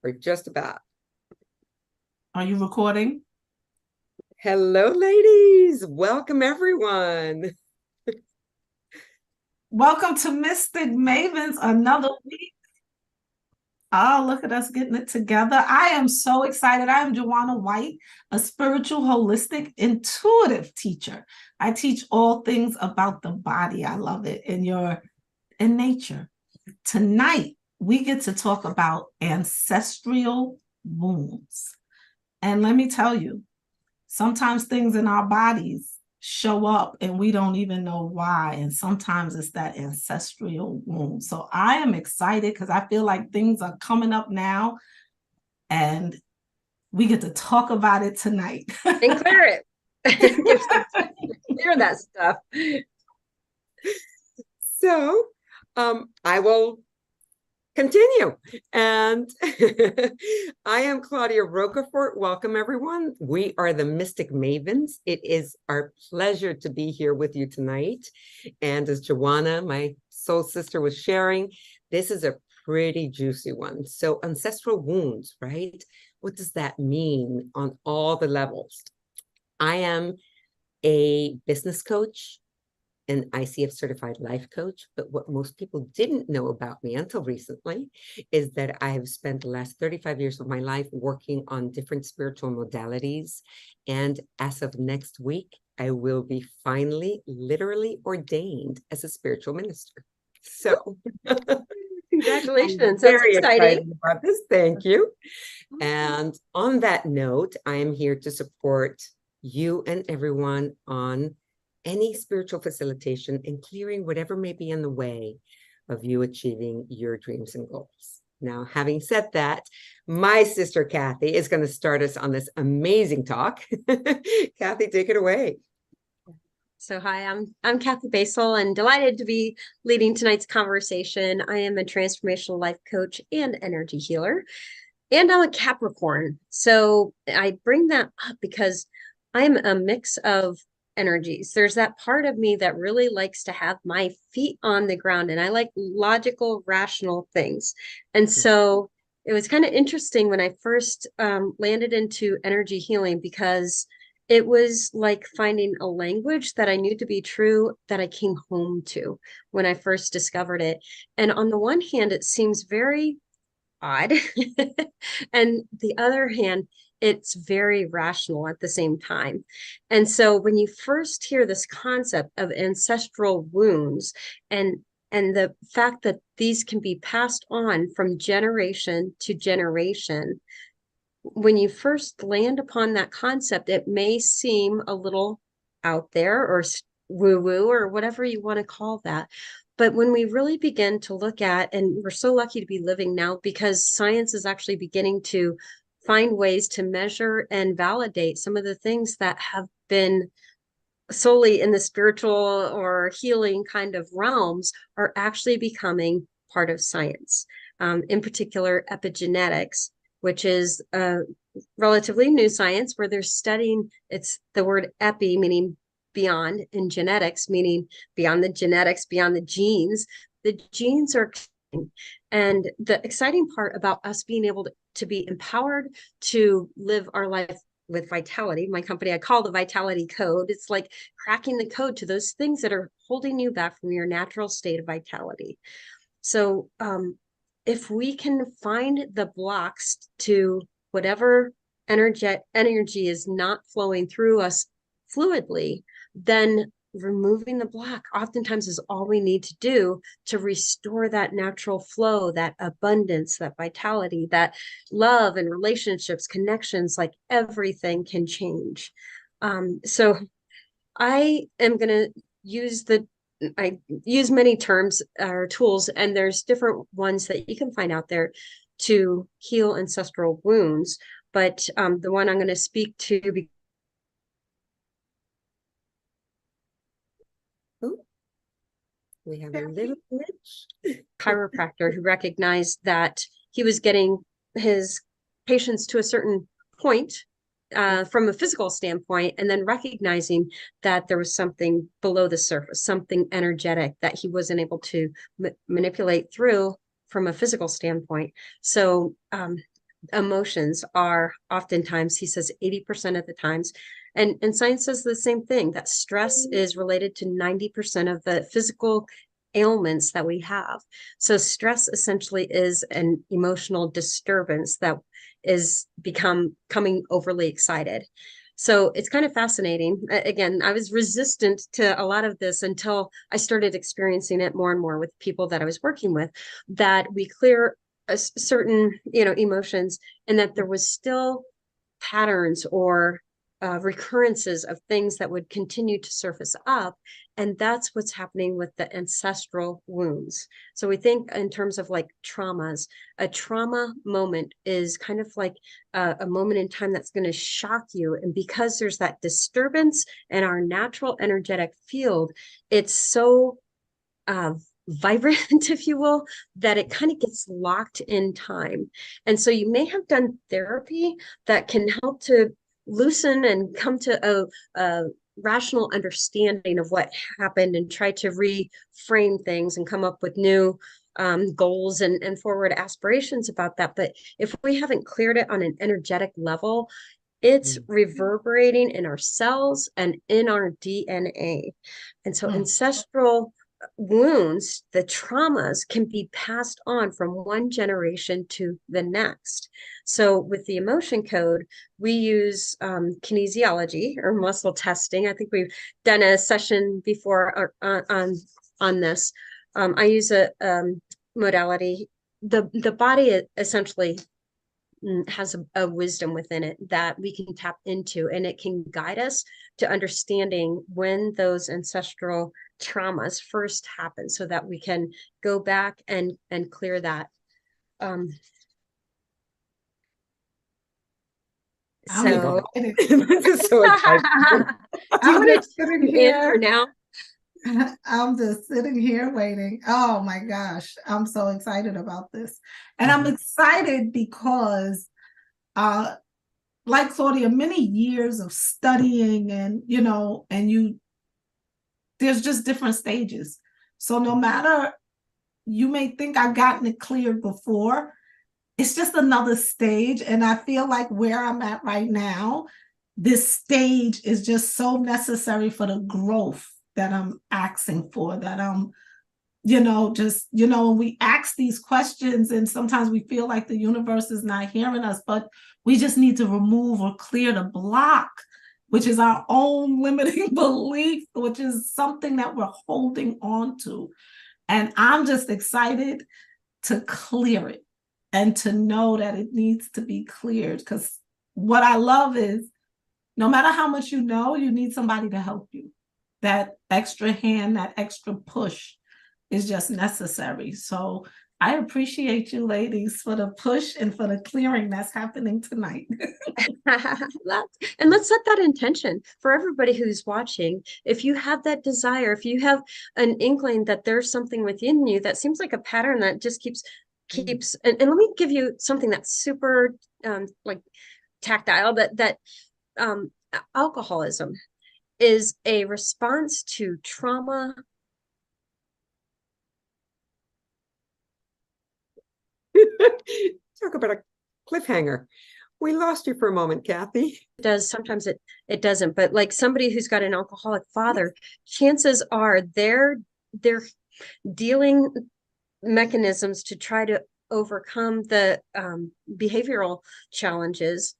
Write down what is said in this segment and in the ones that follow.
Or just about. Are you recording? Hello, ladies. Welcome, everyone. Welcome to Mystic Mavens, another week. Oh, look at us getting it together. I am so excited. I am Joanna White, a spiritual, holistic, intuitive teacher. I teach all things about the body. I love it. In nature. Tonight, we get to talk about ancestral wounds. And let me tell you, sometimes things in our bodies show up and we don't even know why. And sometimes it's that ancestral wound. So I am excited because I feel like things are coming up now and we get to talk about it tonight. And clear it. Clear that stuff. So, I will continue. And I am Claudia Rocafort. Welcome, everyone. We are the Mystic Mavens. It is our pleasure to be here with you tonight. And as Joanna, my soul sister, was sharing, this is a pretty juicy one. So, ancestral wounds, right? What does that mean on all the levels? I am a business coach, an ICF certified life coach. But what most people didn't know about me until recently is that I have spent the last 35 years of my life working on different spiritual modalities. And as of next week, I will be finally literally ordained as a spiritual minister. So Congratulations. That's very excited exciting. about this. Thank you. And on that note, I am here to support you and everyone on any spiritual facilitation and clearing whatever may be in the way of you achieving your dreams and goals. Now, having said that, my sister Kathy is going to start us on this amazing talk. Kathy, take it away. So hi, I'm Kathy Basel and delighted to be leading tonight's conversation. I am a transformational life coach and energy healer, and I'm a Capricorn. So I bring that up because I'm a mix of energies. There's that part of me that really likes to have my feet on the ground, and I like logical, rational things. And so it was kind of interesting when I first landed into energy healing because it was like finding a language that I knew to be true that I came home to when I first discovered it. And on the one hand, it seems very odd. And the other hand, it's very rational at the same time. And so when you first hear this concept of ancestral wounds and the fact that these can be passed on from generation to generation, when you first land upon that concept, it may seem a little out there or woo-woo or whatever you want to call that. But when we really begin to look at, and we're so lucky to be living now because science is actually beginning to find ways to measure and validate some of the things that have been solely in the spiritual or healing kind of realms are actually becoming part of science. In particular, epigenetics, which is a relatively new science where they're studying, it's the word epi, meaning beyond, and genetics, meaning beyond the genetics, beyond the genes. The genes are, and the exciting part about us being able to be empowered to live our life with vitality, my company I call the Vitality Code. It's like cracking the code to those things that are holding you back from your natural state of vitality. So if we can find the blocks to whatever energy is not flowing through us fluidly, then removing the block oftentimes is all we need to do to restore that natural flow, that abundance, that vitality, that love and relationships, connections, like everything can change. So I am going to use I use many terms or tools, and there's different ones that you can find out there to heal ancestral wounds. But the one I'm going to speak to, Oh, we have a little glitch. chiropractor who recognized that he was getting his patients to a certain point from a physical standpoint, and then recognizing that there was something below the surface, something energetic that he wasn't able to manipulate through from a physical standpoint. So emotions are oftentimes, he says 80% of the times, and science says the same thing, that stress is related to 90% of the physical ailments that we have. So stress essentially is an emotional disturbance that is becoming overly excited. So it's kind of fascinating. Again, I was resistant to a lot of this until I started experiencing it more and more with people that I was working with, that we clear a certain, emotions, and that there was still patterns or recurrences of things that would continue to surface up. And that's what's happening with the ancestral wounds. So we think in terms of like traumas. A trauma moment is kind of like a moment in time that's going to shock you. And because there's that disturbance in our natural energetic field, it's so vibrant, if you will, that it kind of gets locked in time. And so you may have done therapy that can help to loosen and come to a rational understanding of what happened and try to reframe things and come up with new goals and forward aspirations about that. But if we haven't cleared it on an energetic level, it's reverberating in our cells and in our DNA. And so ancestral wounds, the traumas, can be passed on from one generation to the next. So with the emotion code, we use kinesiology or muscle testing. I think we've done a session before on this. I use a modality. The body essentially has a wisdom within it that we can tap into, and it can guide us to understanding when those ancestral traumas first happen so that we can go back and clear that. So this is so exciting. I'm just sitting here for now. I'm just sitting here waiting. Oh my gosh, I'm so excited about this. And I'm excited because like Claudia, many years of studying and there's just different stages. So no matter, you may think I've gotten it cleared before, it's just another stage. And I feel like where I'm at right now, this stage is just so necessary for the growth that I'm asking for, that I'm, when we ask these questions and sometimes we feel like the universe is not hearing us, but we just need to remove or clear the block, which is our own limiting belief, which is something that we're holding on to. And I'm just excited to clear it and to know that it needs to be cleared. Because what I love is no matter how much you know, you need somebody to help you. That extra hand, that extra push is just necessary. So I appreciate you ladies for the push and for the clearing that's happening tonight. And let's set that intention for everybody who's watching. If you have that desire, if you have an inkling that there's something within you that seems like a pattern that just keeps and let me give you something that's super like tactile, that alcoholism is a response to trauma. Talk about a cliffhanger. We lost you for a moment, Kathy. It does. Sometimes it doesn't. But like somebody who's got an alcoholic father, chances are they're dealing mechanisms to try to overcome the behavioral challenges.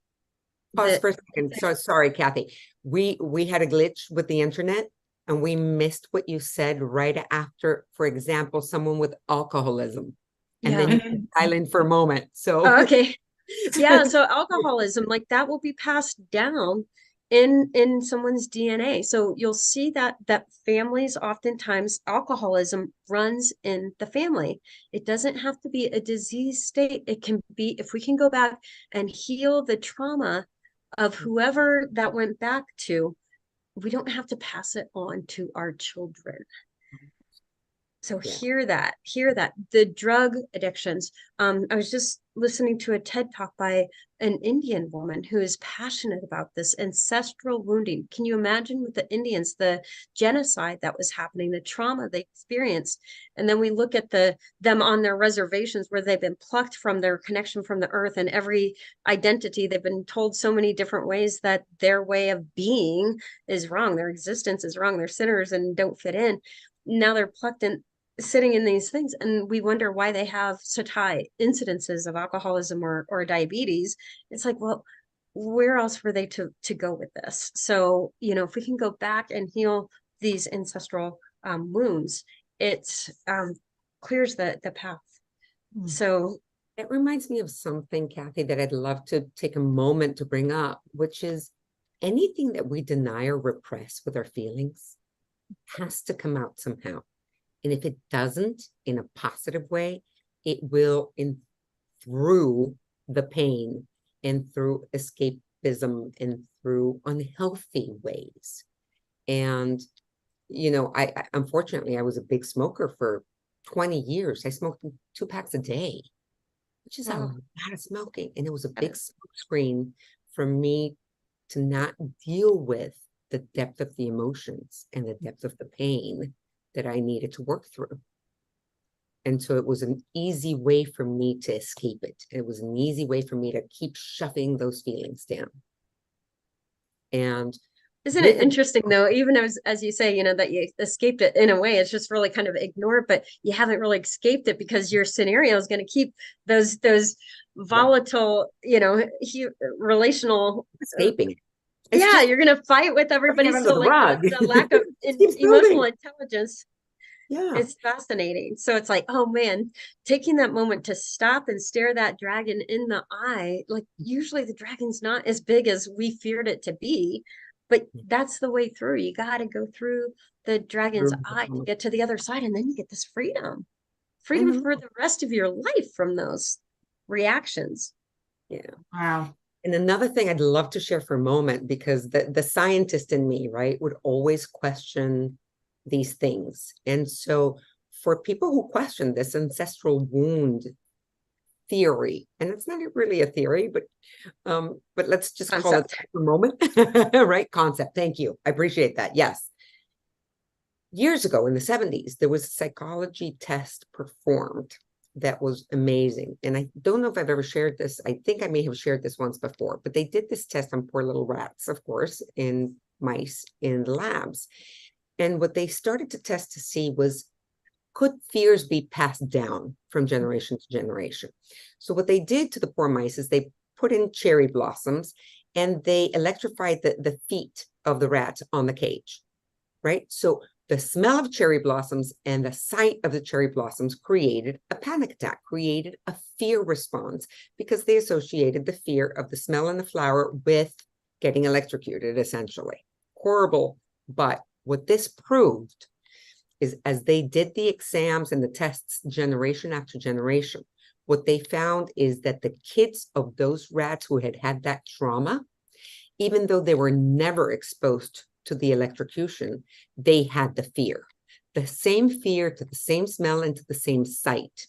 Pause for a second. So sorry, Kathy. We had a glitch with the internet and we missed what you said right after, for example, someone with alcoholism. And then you went silent for a moment. So okay. Yeah, so alcoholism, like that will be passed down in someone's DNA. So you'll see that families, oftentimes alcoholism runs in the family. It doesn't have to be a disease state. It can be, if we can go back and heal the trauma of whoever that went back to, we don't have to pass it on to our children. So Yeah. hear that. The drug addictions. I was just listening to a TED talk by an Indian woman who is passionate about this ancestral wounding. Can you imagine with the Indians, the genocide that was happening, the trauma they experienced? And then we look at them on their reservations where they've been plucked from their connection from the earth and every identity. They've been told so many different ways that their way of being is wrong, their existence is wrong, they're sinners and don't fit in. Now they're plucked in, sitting in these things, and we wonder why they have such high incidences of alcoholism or diabetes. It's like, well, where else were they to go with this? So, if we can go back and heal these ancestral wounds, it clears the path. So it reminds me of something, Kathy, that I'd love to take a moment to bring up, which is anything that we deny or repress with our feelings has to come out somehow. And if it doesn't, in a positive way, it will through the pain and through escapism and through unhealthy ways. And, I unfortunately, I was a big smoker for 20 years. I smoked 2 packs a day, which is a lot of smoking. And it was a big smoke screen for me to not deal with the depth of the emotions and the depth of the pain that I needed to work through. And so it was an easy way for me to escape it. It was an easy way for me to keep shoving those feelings down. And isn't it interesting though, even as you say, that you escaped it in a way, it's just really kind of ignored, but you haven't really escaped it because your scenario is going to keep those volatile, relational escaping it. Yeah, you're going to fight with everybody. So like the lack of emotional intelligence. Yeah. It's fascinating. So it's like, oh man, taking that moment to stop and stare that dragon in the eye. Like usually the dragon's not as big as we feared it to be, but that's the way through. You got to go through the dragon's eye to get to the other side. And then you get this freedom for the rest of your life from those reactions. Yeah. Wow. And another thing I'd love to share for a moment, because the scientist in me, right, would always question these things. And so for people who question this ancestral wound theory, and it's not really a theory, but let's just call it for a moment, right? Concept. Thank you. I appreciate that. Yes. Years ago in the 70s, there was a psychology test performed that was amazing. And I don't know if I've ever shared this. I think I may have shared this once before, but they did this test on poor little rats, of course, in mice in labs. And what they started to test to see was, could fears be passed down from generation to generation? So what they did to the poor mice is they put in cherry blossoms and they electrified the feet of the rats on the cage, right? So the smell of cherry blossoms and the sight of the cherry blossoms created a panic attack, created a fear response, because they associated the fear of the smell and the flower with getting electrocuted, essentially. Horrible. But what this proved is, as they did the exams and the tests generation after generation, what they found is that the kids of those rats who had had that trauma, even though they were never exposed to the electrocution, they had the same fear to the same smell and to the same sight.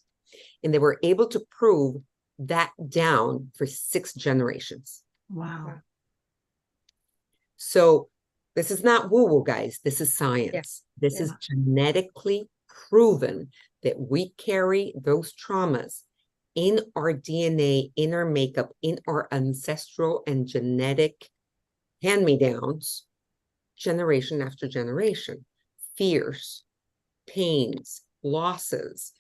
And they were able to prove that down for 6 generations. Wow. So this is not woo-woo, guys. This is science. This is genetically proven that we carry those traumas in our DNA, in our makeup, in our ancestral and genetic hand-me-downs, generation after generation. Fears, pains, losses.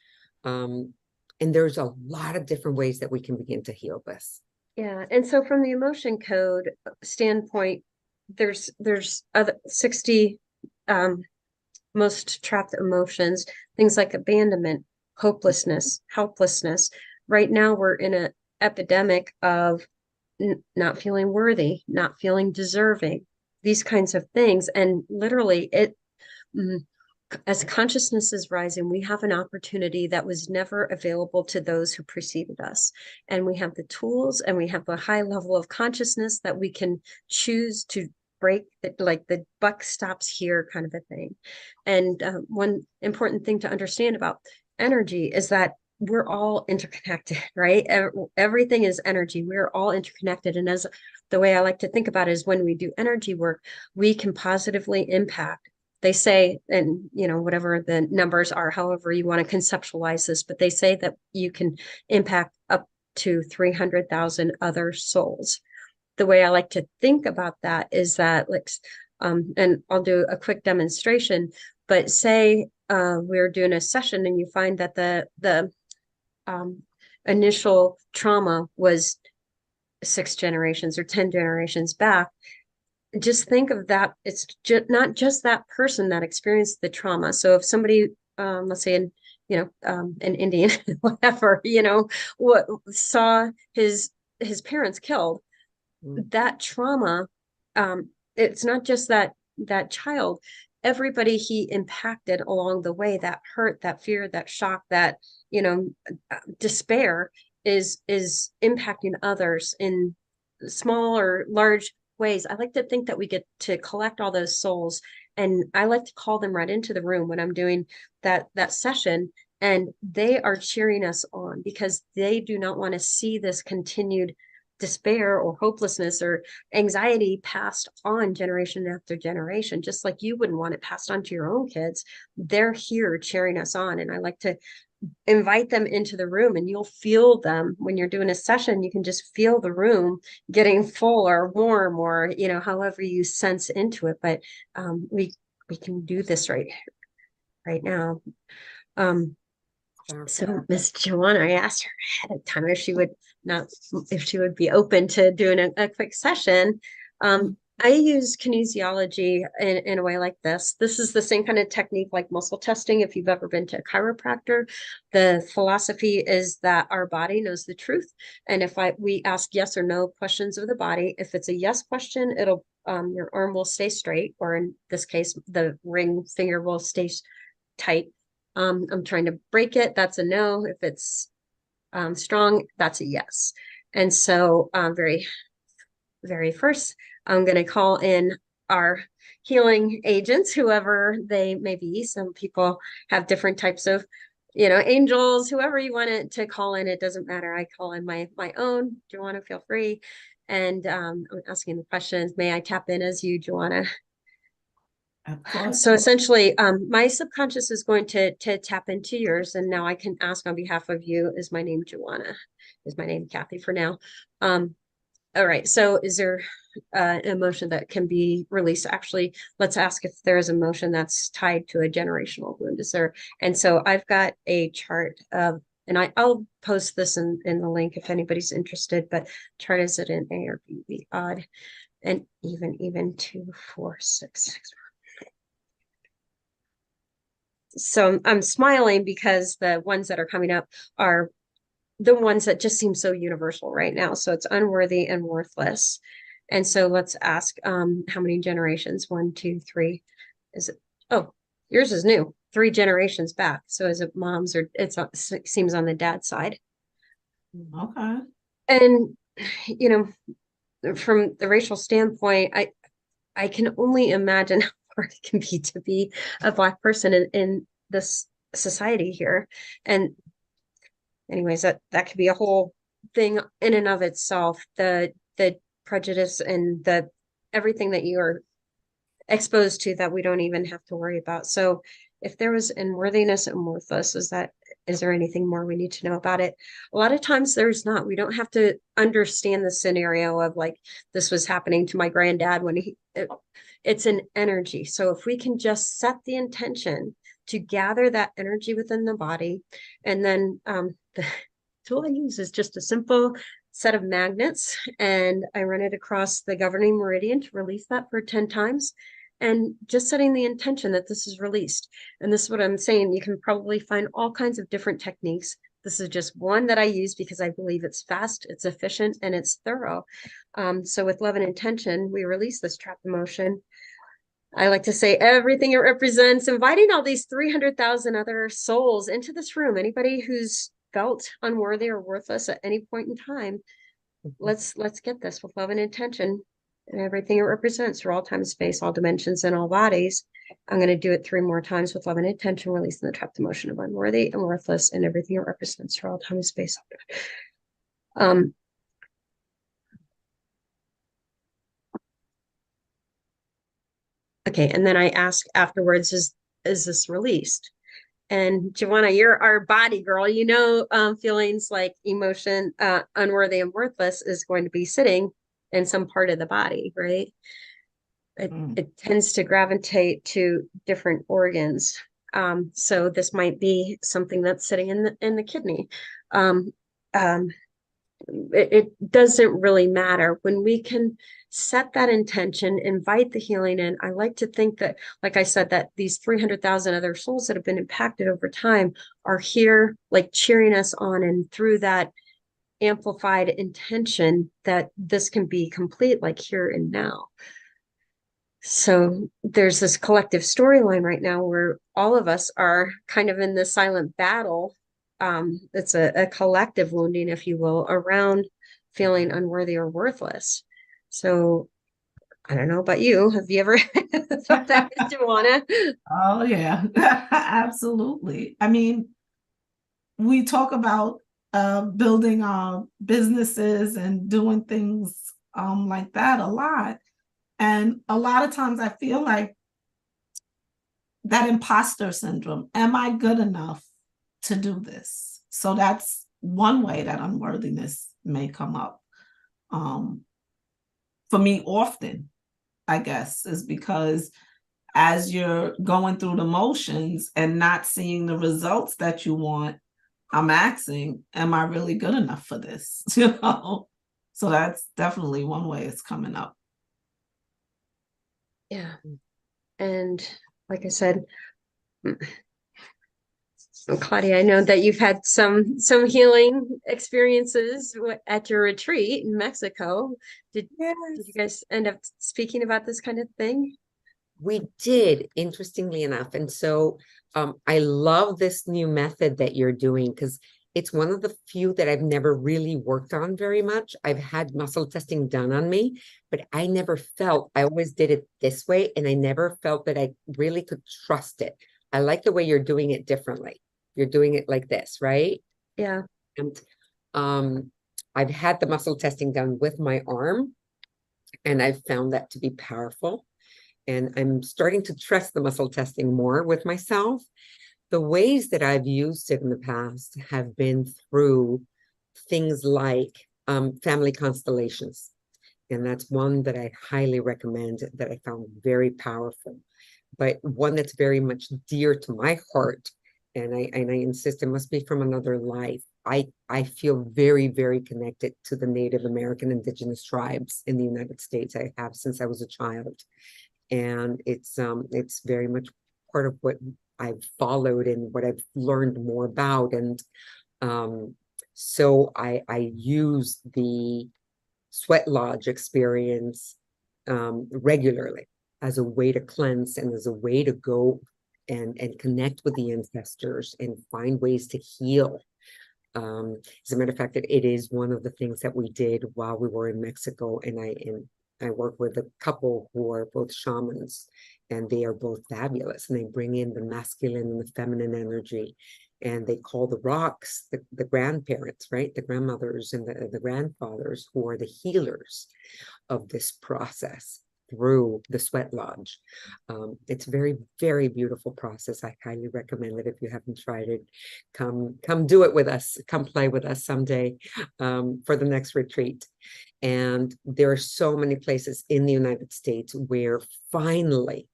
And there's a lot of different ways that we can begin to heal this. Yeah. And so from the emotion code standpoint, there's other 60 most trapped emotions, things like abandonment, hopelessness, helplessness. Right now we're in an epidemic of not feeling worthy, not feeling deserving, these kinds of things. And literally as consciousness is rising, we have an opportunity that was never available to those who preceded us. And we have the tools and we have the high level of consciousness that we can choose to break it, like the buck stops here kind of a thing. And one important thing to understand about energy is that we're all interconnected, right? Everything is energy. We're all interconnected. And as the way I like to think about it is when we do energy work, we can positively impact. They say, and whatever the numbers are, however you want to conceptualize this, but they say that you can impact up to 300,000 other souls. The way I like to think about that is that, like, and I'll do a quick demonstration, but say we're doing a session and you find that the initial trauma was 6 generations or 10 generations back. Just think of that. It's not just that person that experienced the trauma. So if somebody, let's say an Indian, whatever, what saw his parents killed, that trauma, it's not just that child, everybody he impacted along the way, that hurt, that fear, that shock, that despair is impacting others in small or large ways. I like to think that we get to collect all those souls, and I like to call them right into the room when I'm doing that session, and they are cheering us on because they do not want to see this continued despair or hopelessness or anxiety passed on generation after generation, just like you wouldn't want it passed on to your own kids. They're here cheering us on. And I like to invite them into the room, and you'll feel them when you're doing a session. You can just feel the room getting full or warm, or however you sense into it. But we can do this right now. So Miss Joanna, I asked her ahead of time if she would be open to doing a quick session. I use kinesiology in a way like this. This is the same kind of technique like muscle testing. If you've ever been to a chiropractor, the philosophy is that our body knows the truth. And if we ask yes or no questions of the body, if it's a yes question, it'll your arm will stay straight, or in this case, the ring finger will stay tight. I'm trying to break it. That's a no. If it's strong, that's a yes. And so very, very first, I'm going to call in our healing agents, whoever they may be. Some people have different types of, angels, whoever you want it to call in. It doesn't matter. I call in my own. Joanna, feel free. And I'm asking the questions. May I tap in as you, Joanna? Of course. So essentially, my subconscious is going to tap into yours, and now I can ask on behalf of you. Is my name Joanna? Is my name Kathy for now? All right. So is there an emotion that can be released? Actually, let's ask if there is an emotion that's tied to a generational wound. Is there? And so I've got a chart of, and I'll post this in the link if anybody's interested, but chart is it an A or B, the odd, and even 2, 4, 6, 6. So I'm smiling because the ones that are coming up are the ones that just seem so universal right now. So it's unworthy and worthless. And so let's ask how many generations? 1, 2, 3. Is it? Oh, yours is new. 3 generations back. So is it mom's, or it seems on the dad's side? Okay. And from the racial standpoint, I can only imagine how hard it can be to be a Black person in this society here. And anyways, that could be a whole thing in and of itself. The prejudice and the everything that you are exposed to that we don't even have to worry about. So if there was unworthiness and worthless, is there anything more we need to know about it? A lot of times there's not. We don't have to understand the scenario of like this was happening to my granddad when it's an energy. So if we can just set the intention to gather that energy within the body, and then the tool I use is just a simple set of magnets, and I run it across the governing meridian to release that for 10 times. And just setting the intention that this is released. And this is what I'm saying. You can probably find all kinds of different techniques. This is just one that I use because I believe it's fast, it's efficient, and it's thorough. So with love and intention, we release this trapped emotion. I like to say everything it represents, inviting all these 300,000 other souls into this room. Anybody who's felt unworthy or worthless at any point in time, let's get this with love and intention. and everything it represents through all time, space, all dimensions, and all bodies. I'm going to do it 3 more times with love and intention, releasing the trapped emotion of unworthy and worthless and everything it represents through all time and space. Okay, and then I ask afterwards, is this released? And Joanna, you're our body girl. You know, feelings like emotion, unworthy and worthless is going to be sitting in some part of the body, right? It tends to gravitate to different organs. So this might be something that's sitting in the kidney. It doesn't really matter when we can set that intention, invite the healing in. I like to think that, like I said, that these 300,000 other souls that have been impacted over time are here, like cheering us on, and through that amplified intention that this can be complete, like here and now. So there's this collective storyline right now where all of us are kind of in this silent battle. It's a collective wounding, if you will, around feeling unworthy or worthless. So I don't know about you. Have you ever felt that, Joanna? Oh, yeah, absolutely. I mean, we talk about building our businesses and doing things like that a lot. And a lot of times I feel like that imposter syndrome. Am I good enough to do this? So that's one way that unworthiness may come up. For me, often, I guess, is because as you're going through the motions and not seeing the results that you want, I'm asking, am I really good enough for this? You know? So that's definitely one way it's coming up. Yeah. And like I said, Claudia, I know that you've had some healing experiences at your retreat in Mexico. Did you guys end up speaking about this kind of thing? We did, interestingly enough. And so I love this new method that you're doing because it's one of the few that I've never really worked on very much. I've had muscle testing done on me, but I never felt, I always did it this way, and I never felt that I really could trust it. I like the way you're doing it differently. You're doing it like this, right? Yeah. And I've had the muscle testing done with my arm, and I've found that to be powerful. And I'm starting to trust the muscle testing more with myself. The ways that I've used it in the past have been through things like family constellations. And that's one that I highly recommend, that I found very powerful, but one that's very much dear to my heart. And I insist it must be from another life. I feel very, very connected to the Native American indigenous tribes in the United States. I have since I was a child. And it's very much part of what I've followed and what I've learned more about. And so I use the sweat lodge experience regularly as a way to cleanse and as a way to go and connect with the ancestors and find ways to heal. As a matter of fact, it is one of the things that we did while we were in Mexico, and I work with a couple who are both shamans, and they are both fabulous, and they bring in the masculine and the feminine energy, and they call the rocks the grandparents, right? The grandmothers and the grandfathers, who are the healers of this process through the sweat lodge. It's a very, very beautiful process. I highly recommend it. If you haven't tried it, come do it with us. Come play with us someday for the next retreat. And there are so many places in the United States where finally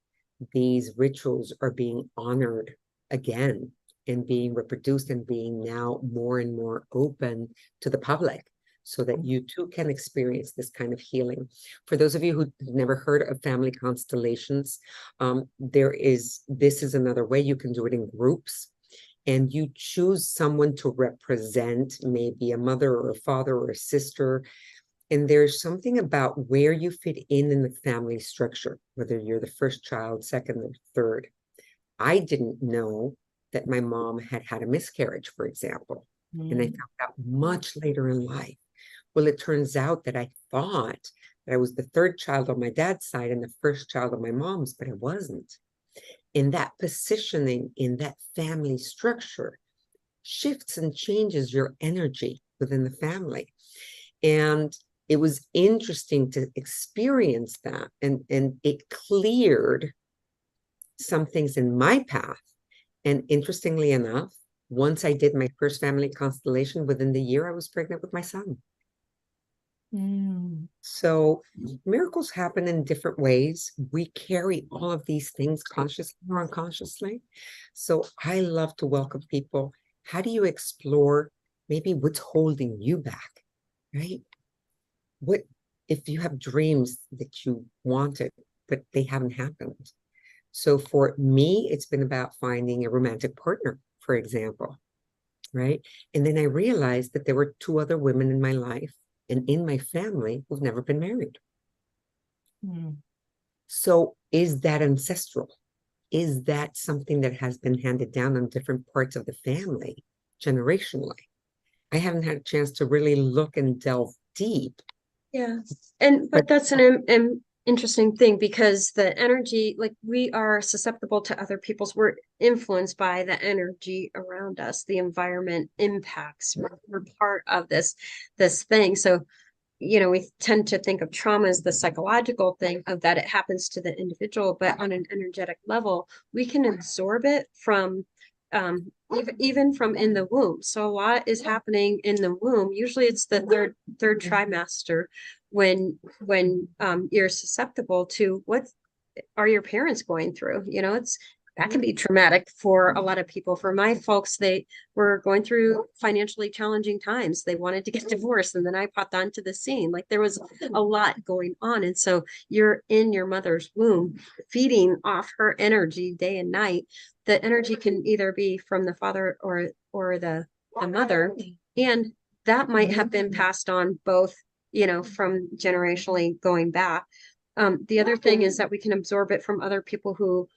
these rituals are being honored again and being reproduced and being now more and more open to the public, so that you too can experience this kind of healing. For those of you who've never heard of family constellations, this is another way. You can do it in groups, and you choose someone to represent, maybe a mother or a father or a sister. And there's something about where you fit in the family structure, whether you're the first child, second, or third. I didn't know that my mom had had a miscarriage, for example. And I found out much later in life, Well, it turns out that I thought that I was the third child on my dad's side and the first child on my mom's, but I wasn't. In that positioning, in that family structure, shifts and changes your energy within the family. And it was interesting to experience that. And it cleared some things in my path. And interestingly enough, once I did my first family constellation, within the year, I was pregnant with my son. So miracles happen in different ways. We carry all of these things consciously or unconsciously. So I love to welcome people. How do you explore maybe what's holding you back, right? What if you have dreams that you wanted, but they haven't happened? So for me, it's been about finding a romantic partner, for example, right? And then I realized that there were two other women in my life and in my family who've never been married. So is that ancestral? Is that something that has been handed down on different parts of the family generationally? I haven't had a chance to really look and delve deep. Yeah. But that's an interesting thing, because the energy, like, we are susceptible to other people's, we're influenced by the energy around us, the environment impacts, we're part of this thing. So, we tend to think of trauma as the psychological thing of that it happens to the individual, but on an energetic level, we can absorb it from even from in the womb. So a lot is happening in the womb. Usually it's the third trimester when you're susceptible to what are your parents going through. That can be traumatic for a lot of people. For my folks, they were going through financially challenging times. They wanted to get divorced, and then I popped onto the scene. Like, there was a lot going on. And so you're in your mother's womb, feeding off her energy day and night. The energy can either be from the father or the mother. And that might have been passed on both, from generationally going back. The other thing is that we can absorb it from other people who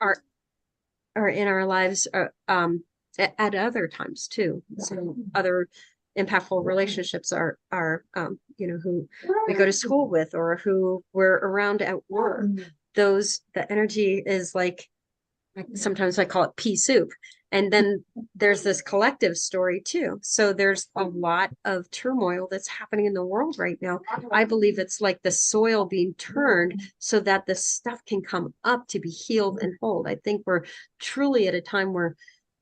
are in our lives at other times too. So other impactful relationships are who we go to school with or who we're around at work. The energy is like, sometimes I call it pea soup. And then there's this collective story too. So there's a lot of turmoil that's happening in the world right now. I believe it's like the soil being turned so that the stuff can come up to be healed and whole. I think we're truly at a time where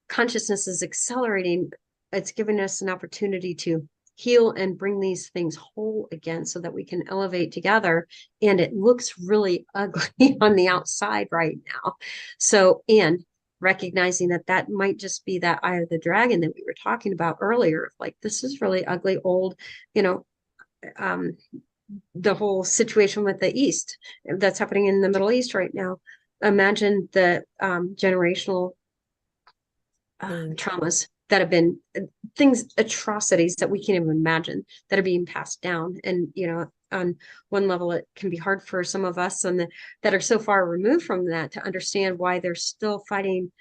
consciousness is accelerating. It's giving us an opportunity to heal and bring these things whole again so that we can elevate together. And it looks really ugly on the outside right now. So, and recognizing that might just be that eye of the dragon that we were talking about earlier. Like, this is really ugly, old, the whole situation with the East that's happening in the Middle East right now. Imagine the generational traumas that have been atrocities that we can't even imagine that are being passed down. And, on one level, it can be hard for some of us that are so far removed from that to understand why they're still fighting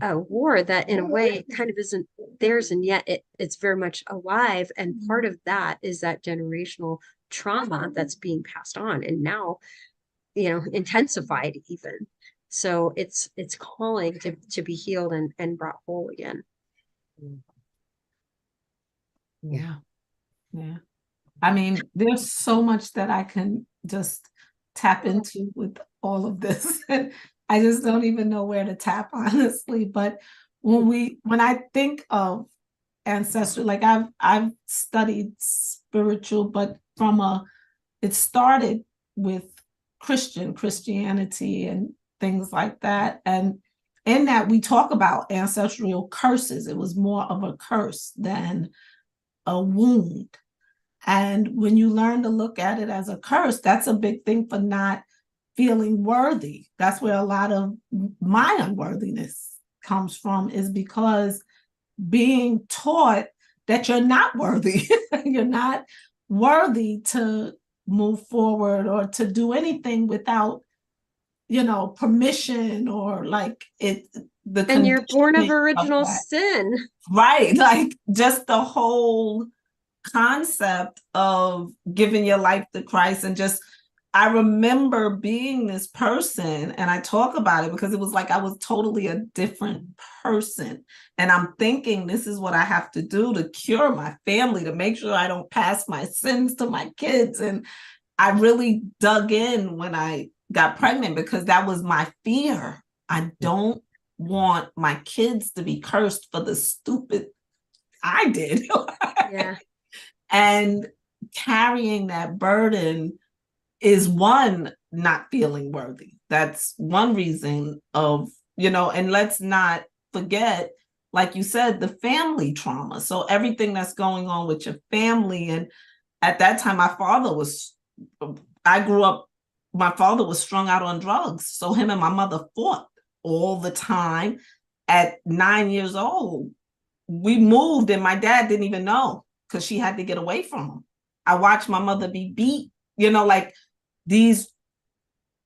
a war that in a way kind of isn't theirs. And yet it's very much alive. And part of that is that generational trauma that's being passed on and now, intensified even. So it's calling to be healed and brought whole again. Yeah. I mean, there's so much that I can just tap into with all of this. I just don't even know where to tap, honestly. But when I think of ancestry, like I've studied spiritual, but it started with Christianity and things like that. And in that, we talk about ancestral curses. It was more of a curse than a wound. And when you learn to look at it as a curse, that's a big thing for not feeling worthy. That's where a lot of my unworthiness comes from, is because being taught that you're not worthy. You're not worthy to move forward or to do anything without, permission or like it. And you're born of original sin. Right. Like just the whole concept of giving your life to Christ. And just, I remember being this person, and I talk about it because it was like I was totally a different person. And I'm thinking, this is what I have to do to cure my family, to make sure I don't pass my sins to my kids. And I really dug in when I got pregnant because that was my fear. I don't want my kids to be cursed for the stupid I did. Yeah. And carrying that burden is one, not feeling worthy. That's one reason of, and let's not forget, like you said, the family trauma. So everything that's going on with your family. And at that time, I grew up, my father was strung out on drugs. So him and my mother fought all the time. At 9 years old, we moved and my dad didn't even know because she had to get away from him. I watched my mother be beat, like these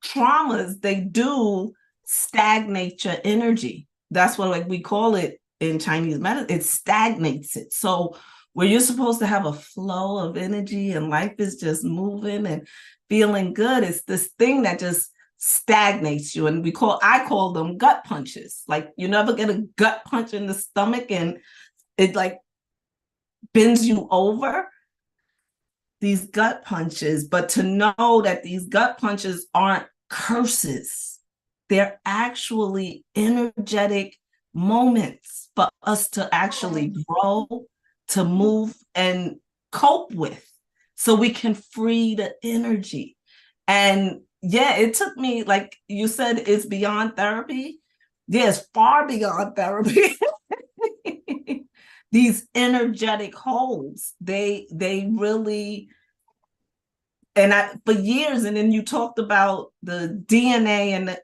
traumas, they do stagnate your energy. That's what like we call it in Chinese medicine. It stagnates it. So where you're supposed to have a flow of energy and life is just moving and feeling good, it's this thing that just stagnates you. And I call them gut punches. Like you never get a gut punch in the stomach and it like bends you over. These gut punches, but to know that these gut punches aren't curses, they're actually energetic moments for us to actually grow, to move and cope with, so we can free the energy. And yeah, it took me, like you said, it's beyond therapy. Yes, far beyond therapy. These energetic holes, they really, and for years, and then you talked about the DNA and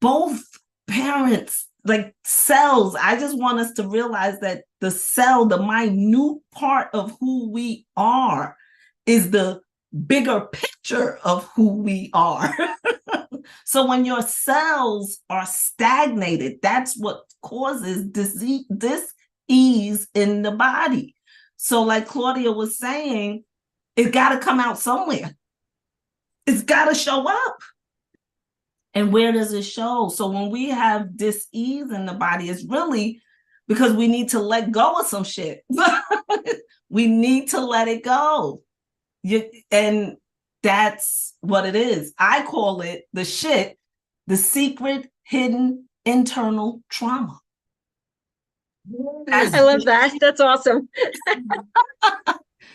both parents, like cells. I just want us to realize that the cell, the minute part of who we are, is the bigger picture of who we are. So when your cells are stagnated, that's what causes disease, dis-ease in the body. So like Claudia was saying, it's got to come out somewhere. It's got to show up. And where does it show? So when we have dis-ease in the body, it's really because we need to let go of some shit. We need to let it go. And that's what it is. I call it the shit, the secret, hidden, internal trauma. I love that. That's awesome.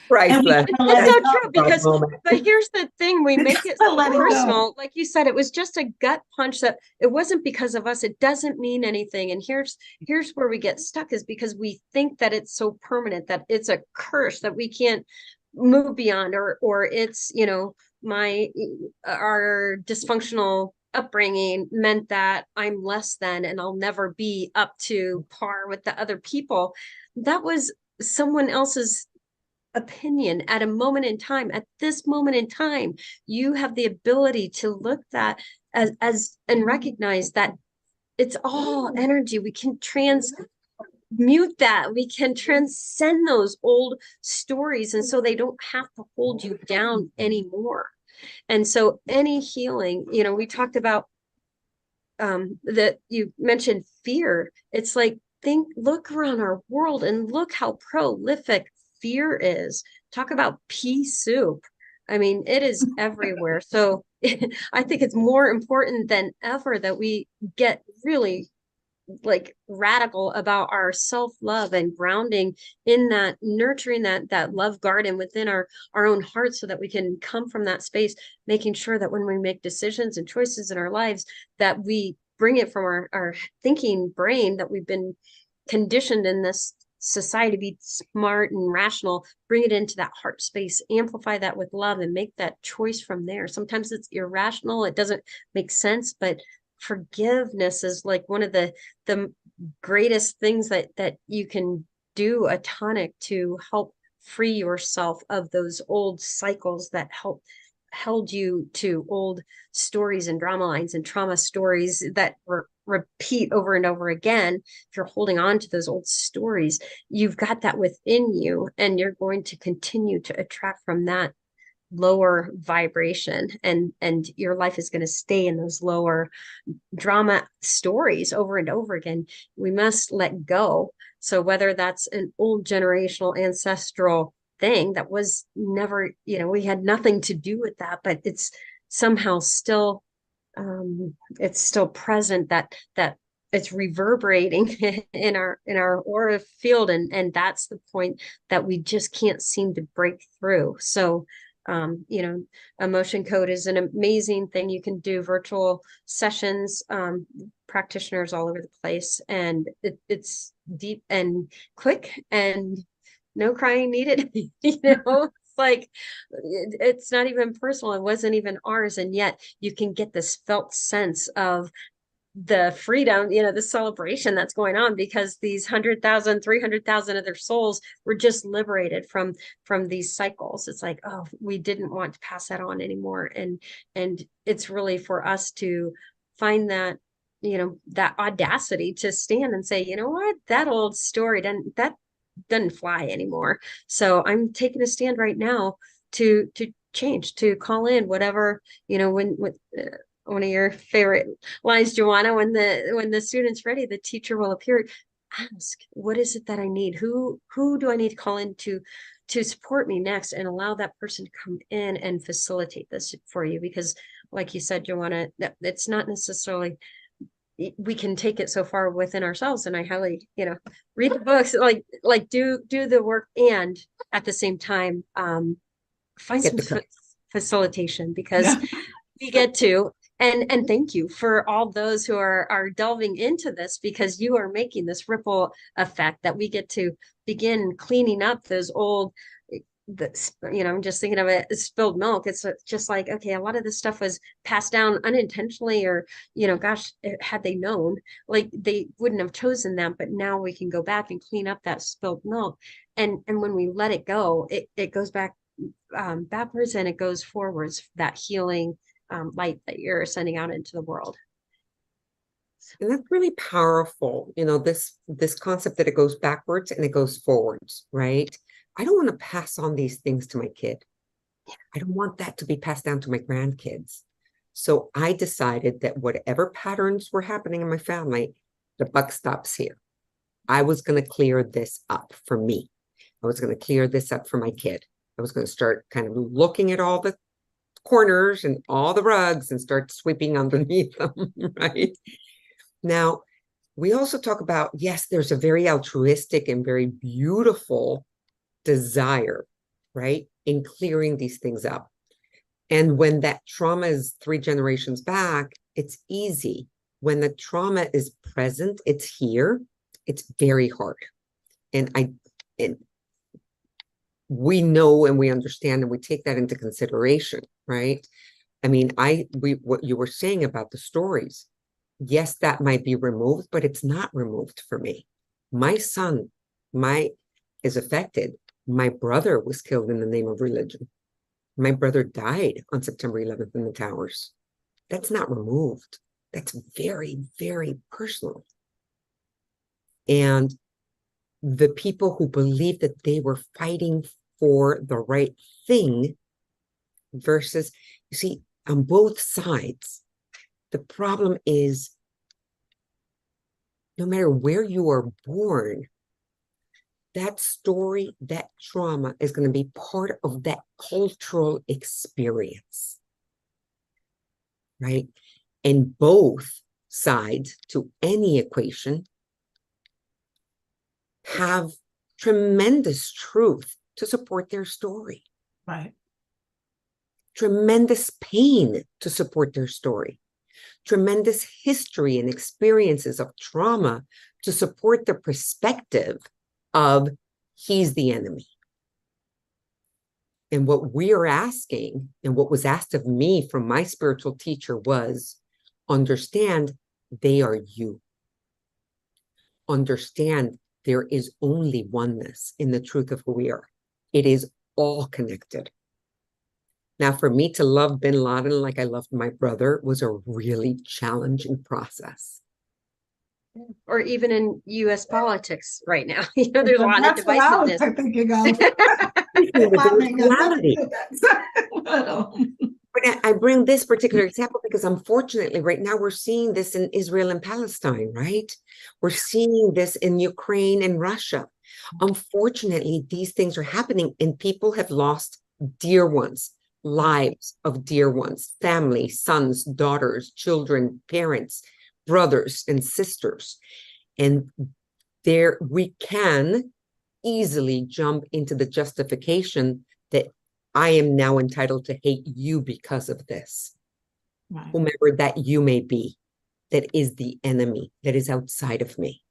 Priceless. That's so true because, but here's the thing, we make it so personal. Like you said, it was just a gut punch that it wasn't because of us. It doesn't mean anything. And here's where we get stuck, is because we think that it's so permanent, that it's a curse that we can't move beyond, or it's, our dysfunctional upbringing meant that I'm less than and I'll never be up to par with the other people. That was someone else's opinion at a moment in time. At this moment in time, you have the ability to look that as and recognize that it's all energy. We can transmute that. We can transcend those old stories, and so they don't have to hold you down anymore. And so any healing, we talked about that, you mentioned fear. It's like, look around our world and look how prolific fear is. Talk about pea soup. I mean, it is everywhere. So I think it's more important than ever that we get really like radical about our self-love and grounding in that, nurturing that love garden within our own hearts, so that we can come from that space, making sure that when we make decisions and choices in our lives, that we bring it from our thinking brain that we've been conditioned in this society to be smart and rational, bring it into that heart space, amplify that with love, and make that choice from there. Sometimes it's irrational, it doesn't make sense, but forgiveness is like one of the greatest things that you can do, a tonic to help free yourself of those old cycles that held you to old stories and drama lines and trauma stories that were repeat over and over again, if you're holding on to those old stories, you've got that within you, and you're going to continue to attract from that lower vibration, and your life is going to stay in those lower drama stories over and over again. We must let go. So whether that's an old generational ancestral thing that was never, we had nothing to do with that, but it's somehow still it's still present, that it's reverberating in our aura field, and that's the point that we just can't seem to break through. So emotion code is an amazing thing. You can do virtual sessions, practitioners all over the place, and it's deep and quick and no crying needed. It's like, it's not even personal. It wasn't even ours. And yet you can get this felt sense of the freedom, the celebration that's going on, because these 100,000, 300,000 other souls were just liberated from these cycles. It's like, oh, we didn't want to pass that on anymore. And it's really for us to find that, that audacity to stand and say, you know what, that old story doesn't fly anymore. So I'm taking a stand right now to change, to call in whatever, when one of your favorite lines, Joanna, when the student's ready, the teacher will appear. Ask, what is it that I need? Who do I need to call in to support me next, and allow that person to come in and facilitate this for you. Because like you said, Joanna, it's not necessarily, we can take it so far within ourselves. And I highly, read the books, like do the work, and at the same time, find some facilitation, because we get to. And thank you for all those who are delving into this, because you are making this ripple effect that we get to begin cleaning up those old, I'm just thinking of it, spilled milk. It's just like, okay, a lot of this stuff was passed down unintentionally, or, gosh, had they known, like, they wouldn't have chosen that. But now we can go back and clean up that spilled milk. And when we let it go, it goes back backwards, and it goes forwards, that healing light that you're sending out into the world. And that's really powerful. This concept that it goes backwards and it goes forwards, right? I don't want to pass on these things to my kid. I don't want that to be passed down to my grandkids. So I decided that whatever patterns were happening in my family, the buck stops here. I was going to clear this up for me. I was going to clear this up for my kid. I was going to start kind of looking at all the corners and all the rugs and start sweeping underneath them, right? Now, we also talk about, yes, there's a very altruistic and very beautiful desire, right, in clearing these things up. And when that trauma is 3 generations back, it's easy. When the trauma is present, it's here, it's very hard. And we know, and we understand, and we take that into consideration, right? I mean, what you were saying about the stories, yes, that might be removed, but it's not removed for me. My son is affected. My brother was killed in the name of religion. My brother died on September 11th in the towers. That's not removed. That's very, very personal. And the people who believed that they were fighting for the right thing versus, you see, on both sides, the problem is no matter where you are born, that story, that trauma is going to be part of that cultural experience, right? And both sides to any equation have tremendous truth to support their story. Right. Tremendous pain to support their story. Tremendous history and experiences of trauma to support the perspective of he's the enemy. And what we are asking, and what was asked of me from my spiritual teacher, was understand they are you. Understand there is only oneness in the truth of who we are. It is all connected. Now, for me to love bin Laden like I loved my brother was a really challenging process. Or even in US politics right now. There's a lot of That's what I was divisiveness. thinking of. With the Might make us look reality. good. But, But I bring this particular example because unfortunately, right now we're seeing this in Israel and Palestine, right? We're seeing this in Ukraine and Russia. Unfortunately, these things are happening and people have lost dear ones, lives of dear ones, family, sons, daughters, children, parents, brothers, and sisters. And there we can easily jump into the justification that I am now entitled to hate you because of this. right. Whomever that you may be, that is the enemy, that is outside of me.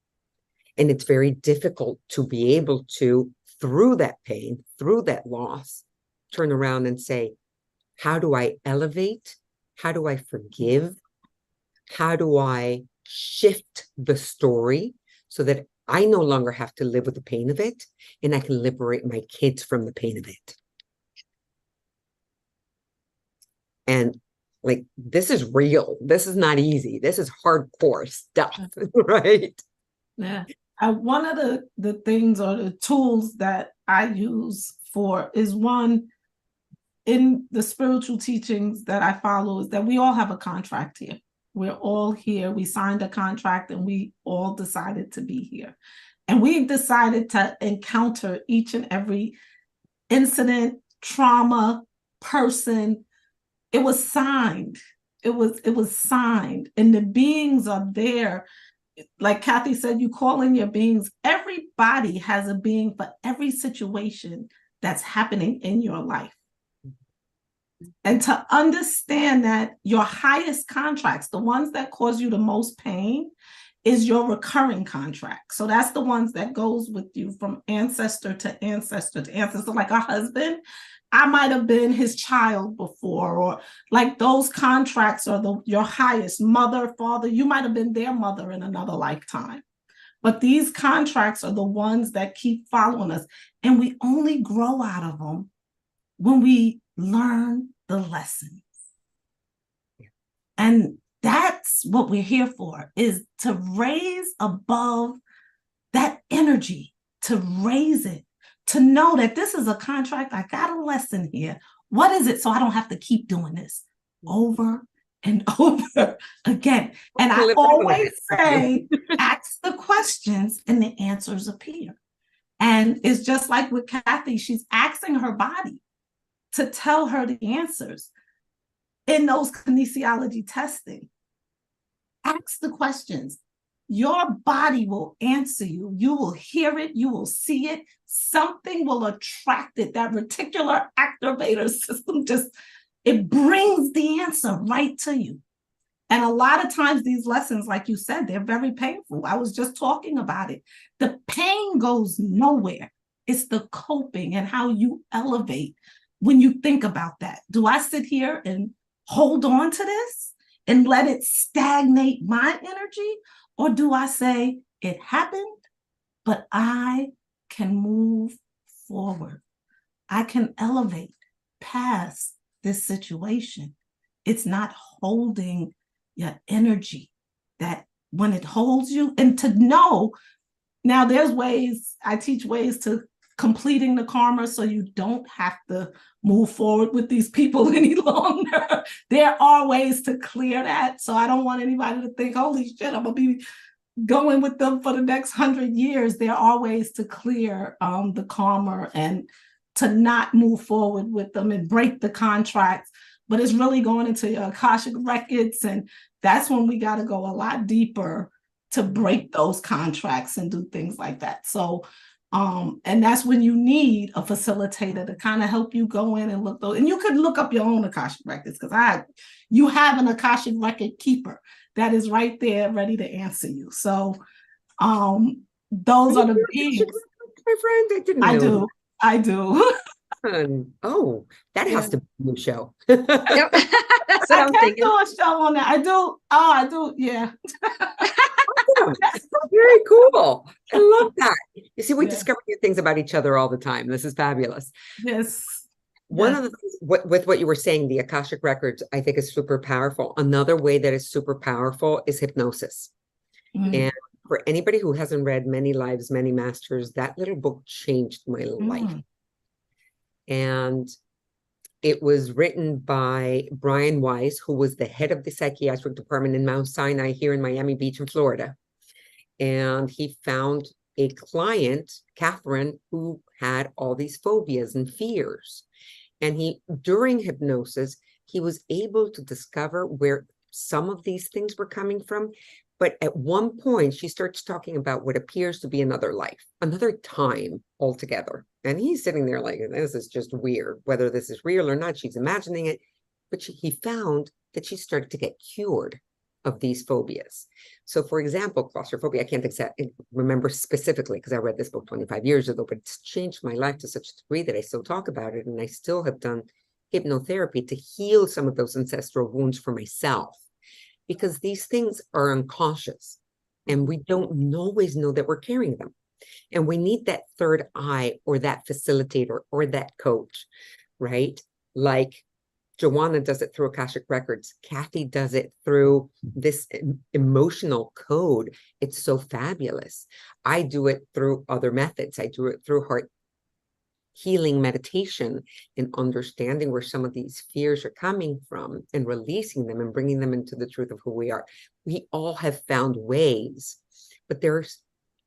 And it's very difficult to be able to, through that pain, through that loss, turn around and say, how do I elevate? How do I forgive? How do I shift the story so that I no longer have to live with the pain of it and I can liberate my kids from the pain of it? And like, this is real. This is not easy. This is hardcore stuff, right? Yeah. One of the things or the tools that I use for is one in the spiritual teachings that I follow is that we all have a contract here. We're all here. We signed a contract and we all decided to be here. And we decided to encounter each and every incident, trauma, person. It was signed. It was signed. And the beings are there. Like Kathy said, you call in your beings. Everybody has a being for every situation that's happening in your life. And to understand that your highest contracts, the ones that cause you the most pain, is your recurring contract. So that's the ones that goes with you from ancestor to ancestor to ancestor. Like a husband, I might have been his child before, or like those contracts are your highest. Mother, father, you might have been their mother in another lifetime. But these contracts are the ones that keep following us. And we only grow out of them when we learn the lessons. And that's what we're here for, is to raise above that energy, to raise it, to know that this is a contract. I got a lesson here. What is it? So I don't have to keep doing this over and over again. And I always say, ask the questions and the answers appear. And it's just like with Kathy, she's asking her body to tell her the answers in those kinesiology testing. Ask the questions. Your body will answer you. You will hear it. You will see it. Something will attract it. That reticular activator system it brings the answer right to you. And a lot of times these lessons, like you said, they're very painful. I was just talking about it. The pain goes nowhere. It's the coping and how you elevate when you think about that. Do I sit here and hold on to this and let it stagnate my energy? Or do I say, it happened, but I can move forward. I can elevate past this situation. It's not holding your energy, that when it holds you, and to know, now there's ways, I teach ways to completing the karma so you don't have to move forward with these people any longer. There are ways to clear that. So I don't want anybody to think, holy shit, I'm gonna be going with them for the next 100 years. There are ways to clear the karma and to not move forward with them and break the contracts. But it's really going into your Akashic records. And that's when we got to go a lot deeper to break those contracts and do things like that. So and that's when you need a facilitator to kind of help you go in and look those. And you could look up your own Akashic records, because you have an Akashic record keeper that is right there ready to answer you. So those are the beings. My friend, I do. Oh, that has to be a new show. Yep. That's what I'm thinking. Do a show on that. I do. Oh, I do. Yeah. Very cool. I love that. You see, we discover new things about each other all the time. This is fabulous. Yes. One of the things with what you were saying, the Akashic records, I think is super powerful. Another way that is super powerful is hypnosis. And for anybody who hasn't read Many Lives, Many Masters, that little book changed my life. And it was written by Brian Weiss, who was the head of the psychiatric department in Mount Sinai here in Miami Beach in Florida. And he found a client, Catherine, who had all these phobias and fears. And during hypnosis, he was able to discover where some of these things were coming from. But at one point, she starts talking about what appears to be another life, another time altogether. And he's sitting there like, this is just weird, whether this is real or not. She's imagining it. But he found that she started to get cured of these phobias. So, for example, claustrophobia, I can't remember specifically because I read this book 25 years ago, but it's changed my life to such a degree that I still talk about it. And I still have done hypnotherapy to heal some of those ancestral wounds for myself, because these things are unconscious and we don't always know that we're carrying them. And we need that third eye or that facilitator or that coach, right? Like Joanna does it through Akashic Records. Kathy does it through this emotional code. It's so fabulous. I do it through other methods. I do it through heart healing meditation and understanding where some of these fears are coming from and releasing them and bringing them into the truth of who we are. We all have found ways, but there's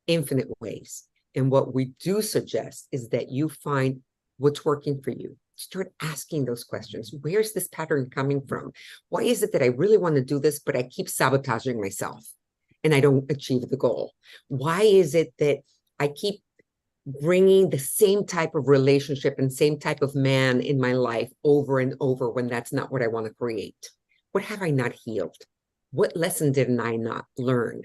infinite ways. And what we do suggest is that you find what's working for you. Start asking those questions. Where's this pattern coming from? Why is it that I really want to do this, but I keep sabotaging myself and I don't achieve the goal? Why is it that I keep bringing the same type of relationship and same type of man in my life over and over when that's not what I want to create? What have I not healed? What lesson did I not learn?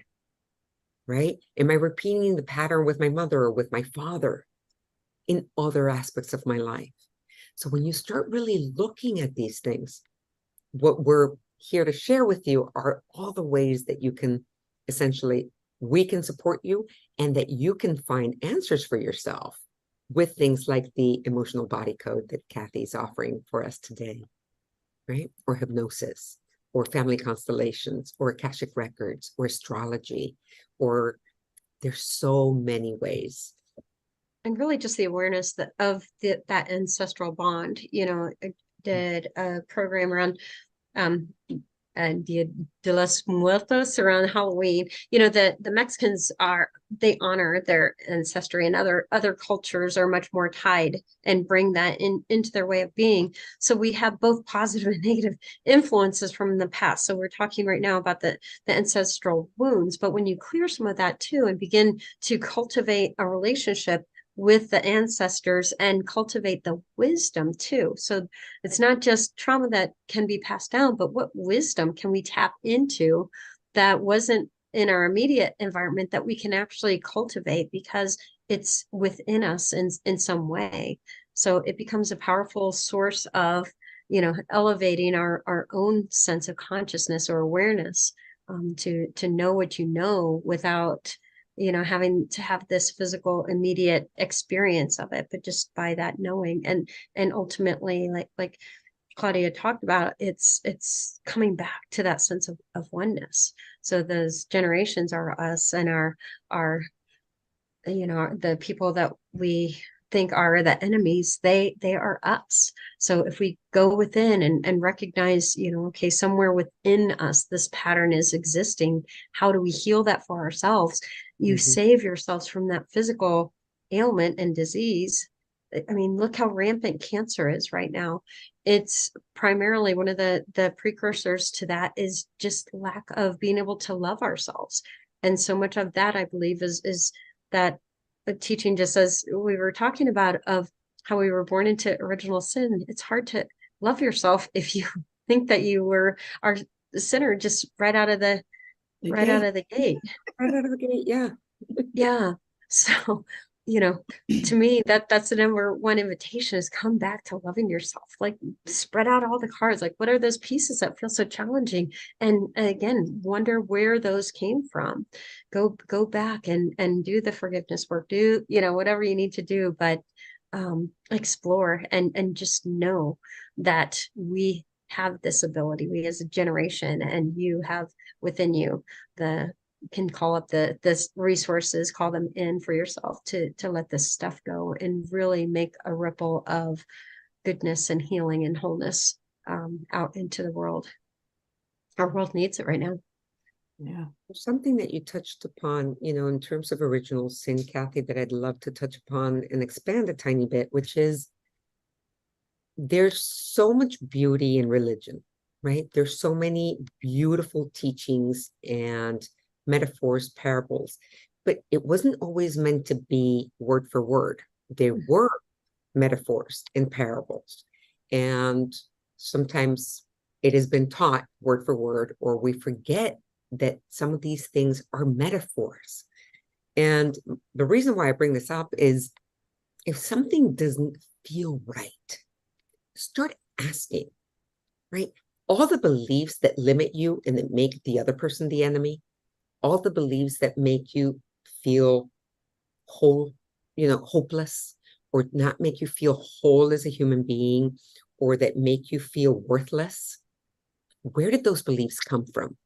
Right? Am I repeating the pattern with my mother or with my father in other aspects of my life? So when you start really looking at these things, what we're here to share with you are all the ways that you can essentially, we can support you and that you can find answers for yourself with things like the emotional body code that Kathy's offering for us today, right? Or hypnosis, or family constellations, or Akashic Records, or astrology, or there's so many ways. And really just the awareness that that ancestral bond. I did a program around Dia de los Muertos around Halloween. The Mexicans they honor their ancestry, and other cultures are much more tied and bring that into their way of being. So we have both positive and negative influences from the past. So we're talking right now about the ancestral wounds, but when you clear some of that too and begin to cultivate a relationship with the ancestors and cultivate the wisdom too. So it's not just trauma that can be passed down, but what wisdom can we tap into that wasn't in our immediate environment that we can actually cultivate because it's within us in some way. So it becomes a powerful source of, elevating our own sense of consciousness or awareness, to know what you know without having to have this physical immediate experience of it, but just by that knowing. And ultimately, like Claudia talked about, it's coming back to that sense of oneness. So those generations are us, and our the people that we think are the enemies, they are us. So if we go within and recognize, okay, somewhere within us this pattern is existing, how do we heal that for ourselves? You save yourselves from that physical ailment and disease. I mean, look how rampant cancer is right now. It's primarily one of the precursors to that is just lack of being able to love ourselves. And so much of that, I believe, is that teaching, just as we were talking about, of how we were born into original sin. It's hard to love yourself if you think that you are sinner just right out of the gate. Right out of the gate, yeah. Yeah. So, to me, that's the number one invitation, is come back to loving yourself. Like, spread out all the cards. Like, what are those pieces that feel so challenging? And again, wonder where those came from. Go back and do the forgiveness work. Do, whatever you need to do, but explore and just know that we have this ability, we as a generation, and you have within you the can call up the resources, call them in for yourself to let this stuff go and really make a ripple of goodness and healing and wholeness out into the world. Our world needs it right now. Yeah. There's something that you touched upon, in terms of original sin, Kathy, that I'd love to touch upon and expand a tiny bit, which is there's so much beauty in religion, right? There's so many beautiful teachings and metaphors, parables, but it wasn't always meant to be word for word. There were metaphors and parables, and sometimes it has been taught word for word, or we forget that some of these things are metaphors. And the reason why I bring this up is if something doesn't feel right, start asking, right? All the beliefs that limit you and that make the other person the enemy, all the beliefs that make you feel whole, hopeless, or not make you feel whole as a human being, or that make you feel worthless. Where did those beliefs come from?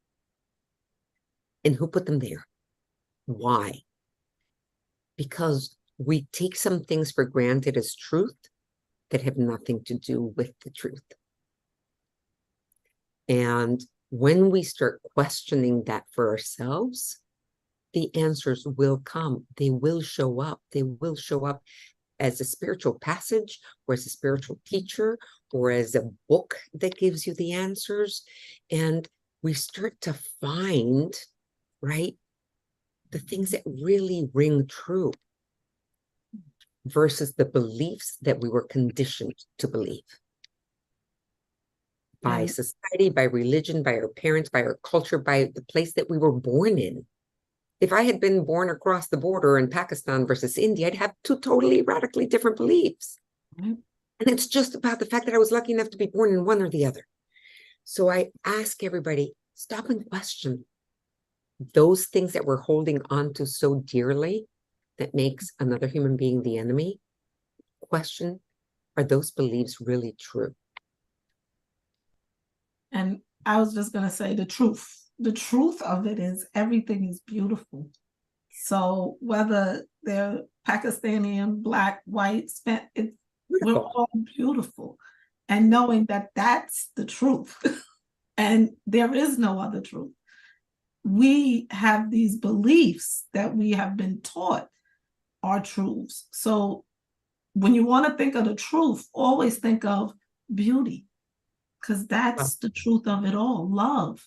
And who put them there? Why? Because we take some things for granted as truth that have nothing to do with the truth. And when we start questioning that for ourselves, the answers will come. They will show up. They will show up as a spiritual passage, or as a spiritual teacher, or as a book that gives you the answers. And we start to find, right, the things that really ring true versus the beliefs that we were conditioned to believe by society, by religion, by our parents, by our culture, by the place that we were born in. If I had been born across the border in Pakistan versus India, I'd have two totally radically different beliefs. And it's just about the fact that I was lucky enough to be born in one or the other. So I ask everybody, stop and question those things that we're holding on to so dearly that makes another human being the enemy. Question, are those beliefs really true? And I was just going to say the truth. The truth of it is everything is beautiful. So whether they're Pakistani, Black, white, we're all beautiful. And knowing that that's the truth and there is no other truth. We have these beliefs that we have been taught are truths. So when you want to think of the truth, always think of beauty, because that's the truth of it all. Love,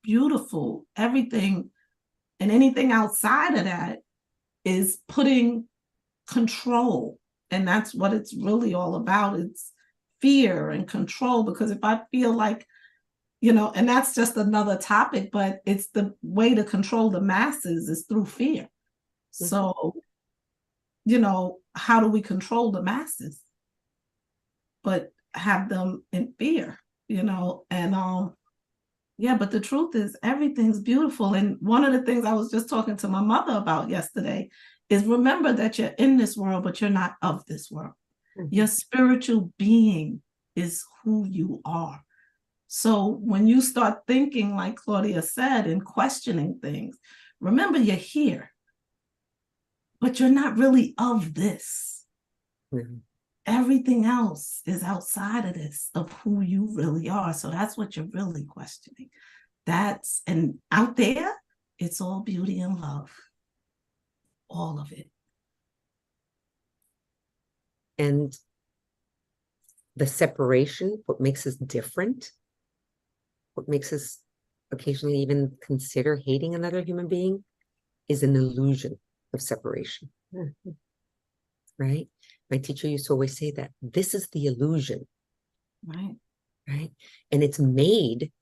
beautiful, everything. And anything outside of that is putting control. And that's what it's really all about. It's fear and control. Because if I feel like, and that's just another topic, but it's the way to control the masses is through fear. Mm-hmm. So, how do we control the masses? But have them in fear, but the truth is everything's beautiful. And one of the things I was just talking to my mother about yesterday is remember that you're in this world, but you're not of this world. Mm-hmm. Your spiritual being is who you are. So when you start thinking, like Claudia said, and questioning things, remember you're here, but you're not really of this. Mm-hmm. Everything else is outside of this, of who you really are. So that's what you're really questioning. And out there, it's all beauty and love. All of it. And the separation, what makes us different, what makes us occasionally even consider hating another human being, is an illusion of separation. Mm-hmm. Right? My teacher used to always say that this is the illusion. Right. Right. And it's made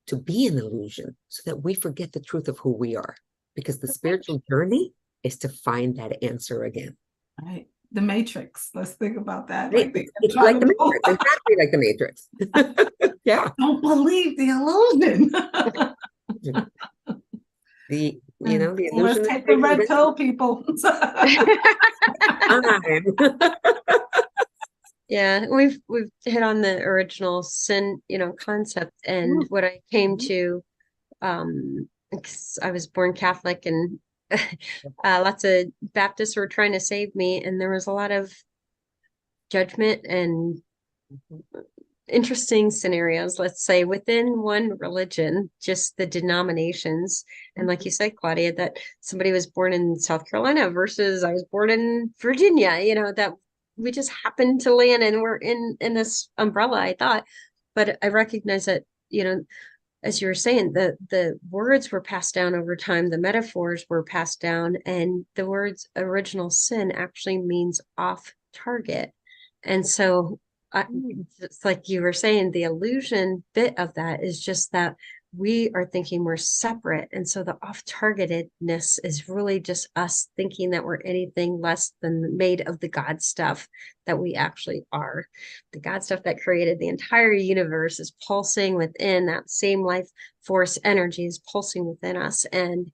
to be an illusion so that we forget the truth of who we are, because the spiritual journey is to find that answer again. Right. The Matrix. Let's think about that. Right. It's like the Matrix, exactly like the Matrix. Yeah. Don't believe the illusion. The illusion. Let's take the red pill, people. Yeah, we've hit on the original sin, concept, and what I came to I was born Catholic, and lots of Baptists were trying to save me, and there was a lot of judgment and interesting scenarios, let's say, within one religion, just the denominations. And like you said, Claudia, that somebody was born in South Carolina versus I was born in Virginia, that we just happened to land, and we're in this umbrella, I thought. But I recognize that, as you were saying, the words were passed down over time, the metaphors were passed down, and the words original sin actually means off target. And so it's like you were saying, the illusion bit of that is just that we are thinking we're separate. And so the off-targetedness is really just us thinking that we're anything less than made of the God stuff that we actually are. The God stuff that created the entire universe is pulsing within, that same life force energy is pulsing within us. And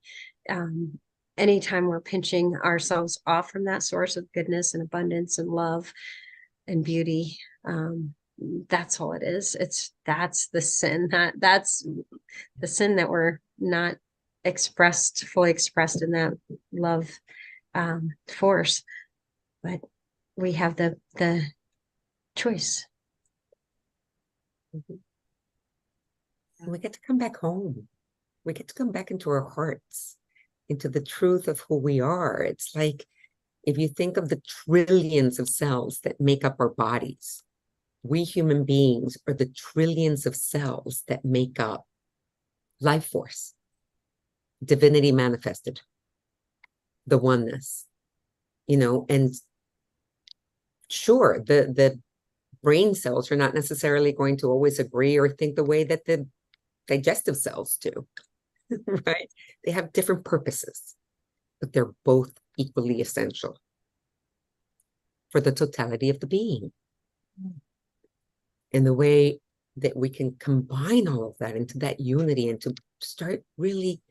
anytime we're pinching ourselves off from that source of goodness and abundance and love and beauty, that's all it is. That's the sin, that's the sin that we're not fully expressed in that love force. But we have the choice. And we get to come back home. We get to come back into our hearts, into the truth of who we are. It's like, if you think of the trillions of cells that make up our bodies, we human beings are the trillions of cells that make up life force, divinity manifested, the oneness, and sure, the brain cells are not necessarily going to always agree or think the way that the digestive cells do, right? They have different purposes, but they're both equally essential for the totality of the being. And the way that we can combine all of that into that unity and to start really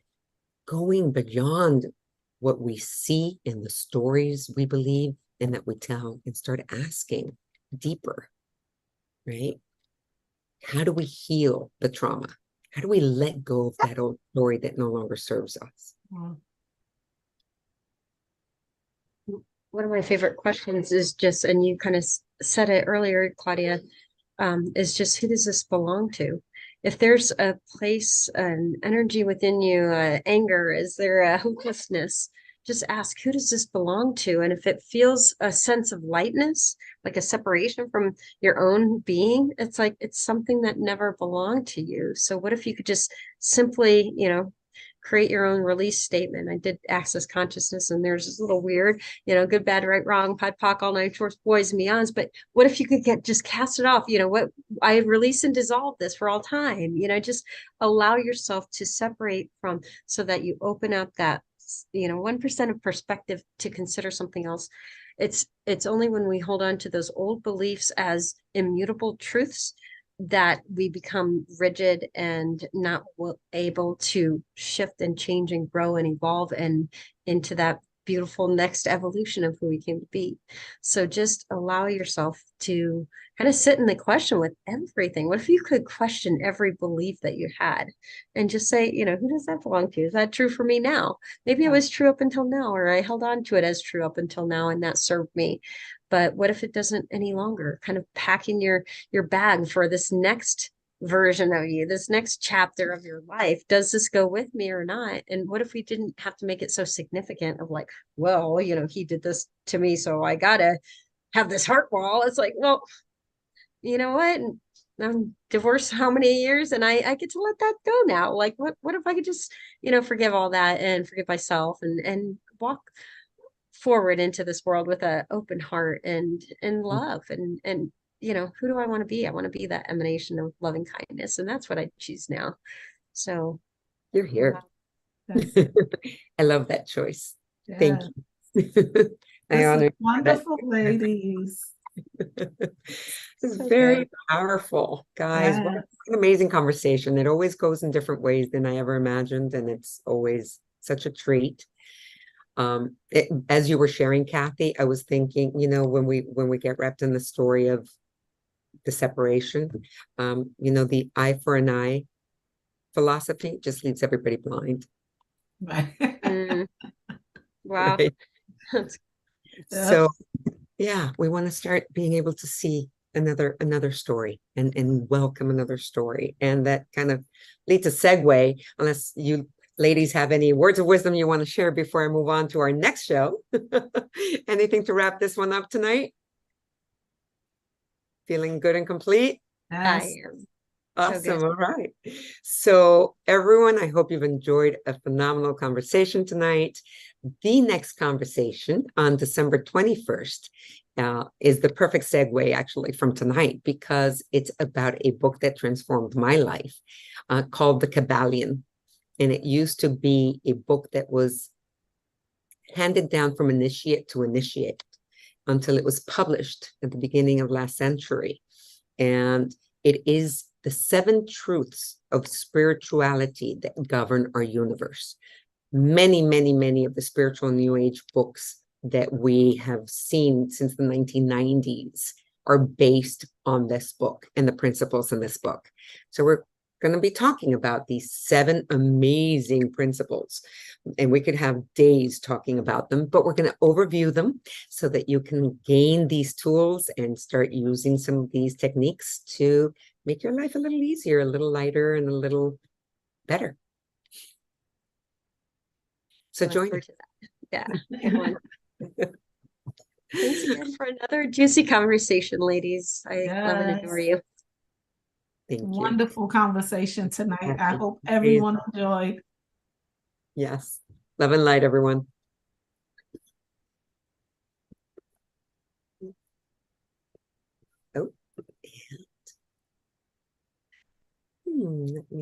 going beyond what we see in the stories we believe and that we tell, and start asking deeper, right? How do we heal the trauma? How do we let go of that old story that no longer serves us? One of my favorite questions is just, and you kind of said it earlier, Claudia, is just, who does this belong to? If there's a place, an energy within you, anger, is there a hopelessness? Just ask, who does this belong to? And if it feels a sense of lightness, like a separation from your own being, it's like it's something that never belonged to you. So what if you could just simply, create your own release statement? I did access consciousness, and there's this little weird, good, bad, right, wrong, pod, poc, all nine shorts, boys and beyonds. But what if you could just cast it off? What I release and dissolve this for all time. Just allow yourself to separate from, so that you open up that 1% of perspective to consider something else. It's only when we hold on to those old beliefs as immutable truths that we become rigid and not able to shift and change and grow and evolve and into that beautiful next evolution of who we came to be. So just allow yourself to kind of sit in the question with everything. What if you could question every belief that you had and just say, who does that belong to? Is that true for me now? Maybe it was true up until now, or I held on to it as true up until now, and that served me. But what if it doesn't any longer? Kind of packing your bag for this next version of you, this next chapter of your life. Does this go with me or not? And what if we didn't have to make it so significant of like, well, he did this to me, so I gotta have this heart wall. It's like, well, you know what? I'm divorced how many years, and I get to let that go now. Like, what if I could just, forgive all that and forgive myself and walk forward into this world with an open heart and love and who do I want to be? I want to be that emanation of loving kindness, and that's what I choose now. So You're here. Yes. I love that choice. Yeah. Thank you. I This honor is wonderful, ladies. It's So very good. powerful, guys. What an amazing conversation. It always goes in different ways than I ever imagined, and it's always such a treat. As you were sharing, Kathy, I was thinking, when we get wrapped in the story of the separation, the eye for an eye philosophy just leaves everybody blind. Right. Mm, wow. right? That's Yep. So yeah, we want to start being able to see another story and welcome another story. And that kind of leads a segue, unless you ladies have any words of wisdom you want to share before I move on to our next show. Anything to wrap this one up tonight? Feeling good and complete? Yes. I am so Awesome. good. All right. So, everyone, I hope you've enjoyed a phenomenal conversation tonight. The next conversation on December 21st is the perfect segue, actually, from tonight, because it's about a book that transformed my life called The Kabbalion. And it used to be a book that was handed down from initiate to initiate until it was published at the beginning of last century. And it is the 7 truths of spirituality that govern our universe. Many of the spiritual New Age books that we have seen since the 1990s are based on this book and the principles in this book. So we're going to be talking about these 7 amazing principles. And we could have days talking about them, but we're going to overview them so that you can gain these tools and start using some of these techniques to make your life a little easier, a little lighter, and a little better. So Look join forward us. to that. Yeah, good one. Thanks again for another juicy conversation, ladies. I love and adore Yes. you. Thank you. Wonderful conversation tonight. I Happy hope days. everyone enjoyed. Yes. Love and light, everyone. Oh, let me